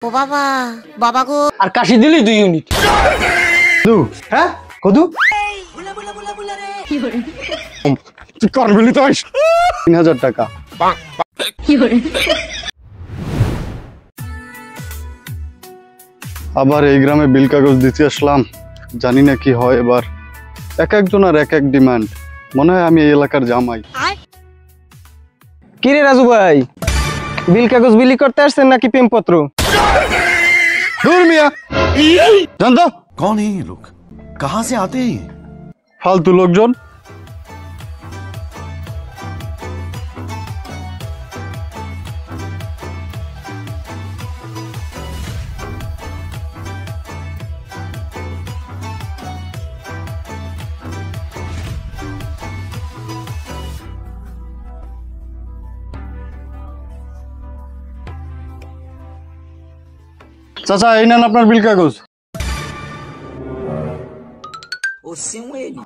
ও বাবা বাবা গো আর কাশি দিলি 2 ইউনিট হ্যাঁ কদু তুই করবি তো 3000 টাকা আবার এই গ্রামে বিল কাগজ দিতে আসলাম, জানি না কি হয় এবার। এক একজনের এক এক ডিমান্ড, মনে হয় আমি এই এলাকার জামাই। কি রে রাজু ভাই, বিল কাগজ বিলি করতে আসছেন নাকি প্রেমপত্র? दूर मिया जानता कौन है ये लोग, कहां से आते हैं? फालतू लोकजन। চাচা এই নেন আপনার বিল কাগজ।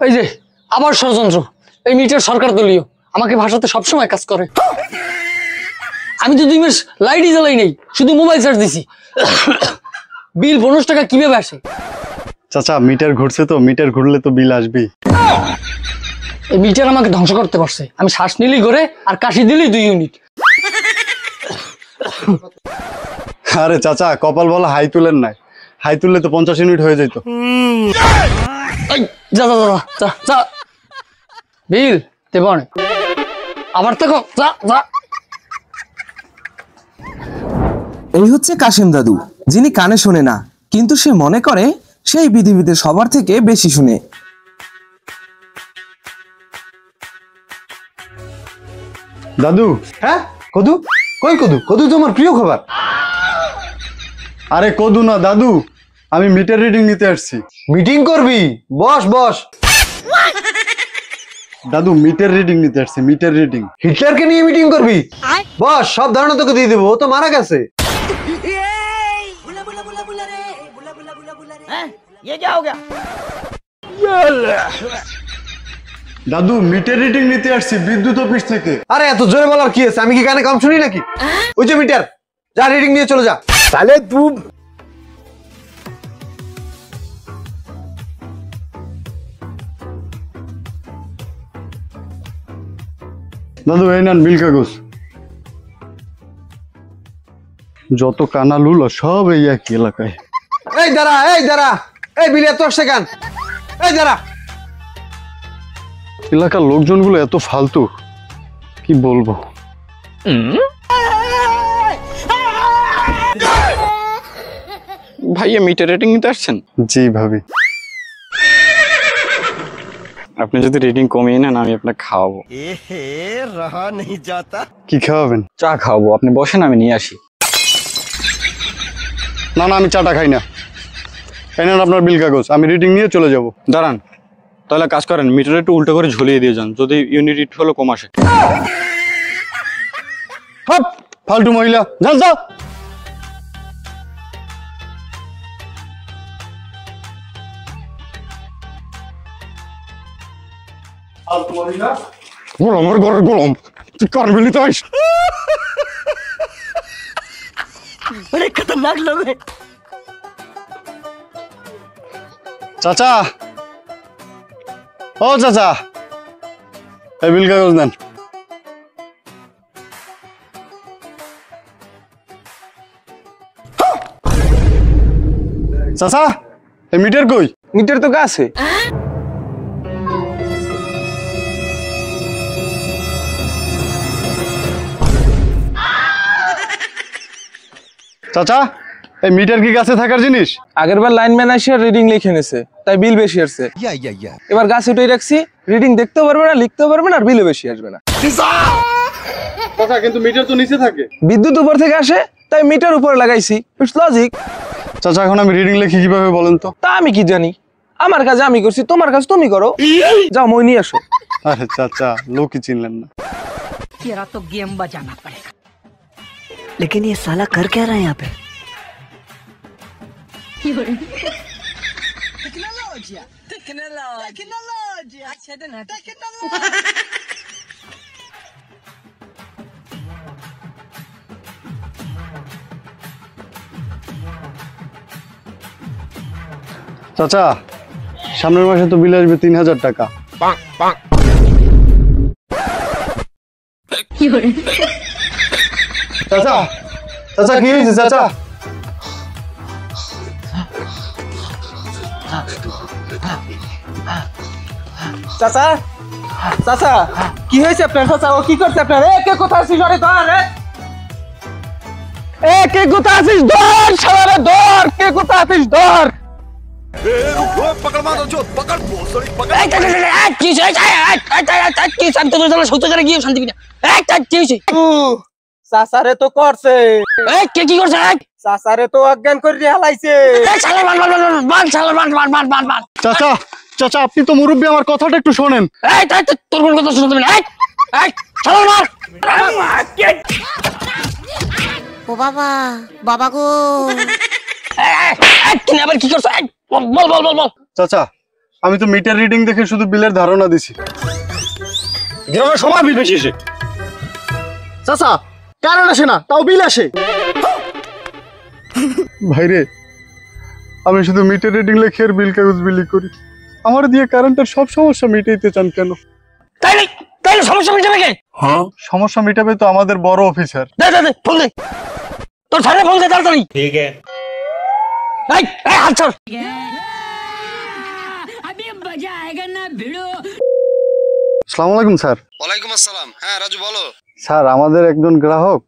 এই যে আবার ষড়যন্ত্র, এই মিটার সরকার দলীয়, আমাকে ভাষাতে সবসময় কাজ করে। আমি তো 2 মাস লাইটই জ্বালাই নাই, শুধু মোবাইল চার্জ দিছি। বিল 50 টাকা কিভাবে আসে? চাচা মিটার ঘুরছে তো, মিটার ঘুরলে তো বিল আসবেই। এই মিটার আমাকে ধ্বংস করতে পারছে। আমি শ্বাস নিলেই করে আর কাশি দিলেই 2 ইউনিট। আরে চাচা কপাল বলা হাই তুলেন নাই, হাই তুললে তো 50 ইউনিট হয়ে যেত। যা যা যা যা যা বিল দেব না, আবার তো যা যা। এই হচ্ছে কাশেম দাদু, যিনি কানে শোনে না, কিন্তু সে মনে করে সেই পৃথিবীতে সবার থেকে বেশি শুনে। দাদু হ্যাঁ কদু, কই কদু? কদু তো আমার প্রিয় খাবার। আরে কদু না দাদু, আমি মিটার রিডিং নিতে আসছি। মিটিং করবি? বস বস। দাদু মিটার রিডিং নিতে আসছি, মিটার রিডিং। হিটলারকে নিয়ে মিটিং করবি? বস, সব ধারণা তোকে দিয়ে দেবো, ও তো মারা গেছে। দাদু মিটার রিডিং নিতে আসছি বিদ্যুৎ অফিস থেকে। আরে এত জোরে বলার কি আছে? আমি কি কানে কম শুনি নাকি? ওই যে মিটার, যা রিডিং নিয়ে চলে যা। তাহলে তুই দাদু এই নেন বিল কাগজ। যত কানালুল সব এই একই এলাকায়। এই দাঁড়া, এই দাঁড়া, এই বিলে তোর সেখান, এই দাঁড়া। এলাকার লোকজনগুলো এত ফালতু, কি বলবো। ভাইয়া মিটার রিডিং নিতে আসছেন? জি ভাবি। আপনি যদি রিডিং কমিয়ে নেন আমি আপনাকে খাওয়াবো। रहा नहीं जाता। কি খাওয়াবেন? চা খাওয়াবো, আপনি বসেন আমি নিয়ে আসি। না না আমি চাটা খাই না। এই নেন আপনার বিল কাগজ, আমি রিডিং নিয়ে চলে যাব। দাঁড়ান, তাহলে কাজ করেন, মিটার একটু উল্টো করে ঝুলিয়ে দিয়ে যান, যদি ইউনিট একটু হলো কম আসে। হপ ফালতু মহিলা, যাও যাও। গোলামের ঘরের গোলাম, তুই কার মিলি তো আইস। बड़े खतरनाक लोग हैं। চাচা ও চাচা, এই বিল কাগজ দেন। চাচা এই মিটার কই? মিটার তো কাছে। চাচা এই মিটার কি গাছে থাকার জিনিস? আগের বার লাইনম্যান এসে রিডিং লিখে নেছে, তাই বিল বেশি আসছে। এবার গাছে উঠে রাখছি, রিডিং দেখতেও পারবে না, লিখতেও পারবে না, আর বিলও বেশি আসবে না। চাচা কিন্তু মিটার তো নিচে থাকে। বিদ্যুৎ উপর থেকে আসে, তাই মিটার উপরে লাগাইছি। It's logic. চাচা এখন আমি রিডিং লিখি কিভাবে বলেন তো? তা আমি কি জানি, আমার কাজ আমি করছি, তোমার কাজ তুমি করো। যাও মই নিয়ে আসো। আরে চাচা লোকই চিনলেন না। तेरा तो गेम बजाना पड़ेगा। लेकिन ये साला कर क्या रहा है यहाँ पे? চাচা সামনের মাসে তো বিল আসবে 3000 টাকা। চাচা চাচা কি হয়েছে চাচা? চাচা চাচা কি হয়েছে আপনার? চাচা ও কি করছে আপনার? কে কোথায় আছিস? ধর কে কোথায় আছিস? ধর শালারে ধর, কে কোথায় আছিস? ধর। पकड़ मारो जो पकड़ भोसड़ी पकड़ চাচারে তো করছে, চাচারে তো অজ্ঞান করে হালাইছে। চাচা চাচা আপনি তো মুরব্বী, আমার কথাটা একটু শোনেন। তোর কোন কথা শুনতে না? ও বাবা, বাবা গো, আবার কি করছো? বল বল বল বল। চাচা আমি তো মিটার রিডিং দেখে শুধু বিলের ধারণা দিছি। গ্রামের সবাই বিল বেশি এসে চাচা কারেন্ট আসে না তাও বিল আসে। ভাইরে আমি শুধু মিটার রিডিং লেখে আর বিল কাগজ বিলি করি, আমার দিয়ে কারেন্টের সব সমস্যা মিটাইতে চান কেন? তাইলে সমস্যা মিটাবে কে? সমস্যা মিটাবে তো আমাদের বড় অফিসার। দে দে দে ফোন দে, তোর থানে ফোন দে তাড়াতাড়ি। ঠিক আছে। এই হাত ছাড়। আসসালামু আলাইকুম স্যার। ওয়ালাইকুম আসসালাম। হ্যাঁ রাজু বলো। স্যার আমাদের একজন গ্রাহক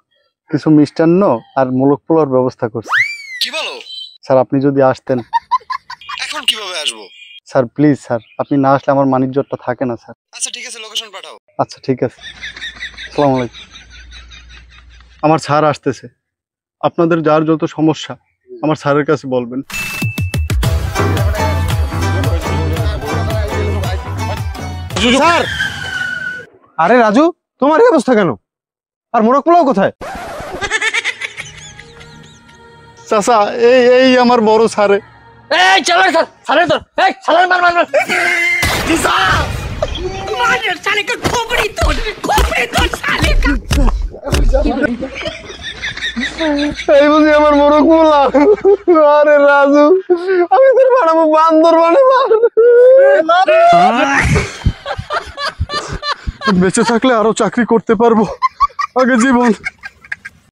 কিছু মিষ্টান্ন আর মোলক পোলার ব্যবস্থা করছে। কি বলো? স্যার আপনি যদি আসতেন। এখন কিভাবে আসবো? স্যার প্লিজ স্যার, আপনি না আসলে আমার মানিজ্যটা থাকে না স্যার। আচ্ছা ঠিক আছে, লোকেশন পাঠাও। আচ্ছা ঠিক আছে। আসসালামু আলাইকুম। আমার স্যার আসতেছে, আপনাদের যার যত সমস্যা আমার স্যারের কাছে বলবেন। স্যার আরে রাজু, তোমার এই অবস্থা কেন? আর মোরগ পোলাও কোথায়? চাচা এই এই আমার বড় স্যারে। এই চল স্যার, সারে তোর। এই সালার মার মার মার। এই বুঝি আমার মোরগ পোলা। আরে রাজু আমি তোর বানাবো বান্দর বানাবো। বেঁচে থাকলে আরো চাকরি করতে পারবো, আগে জীবন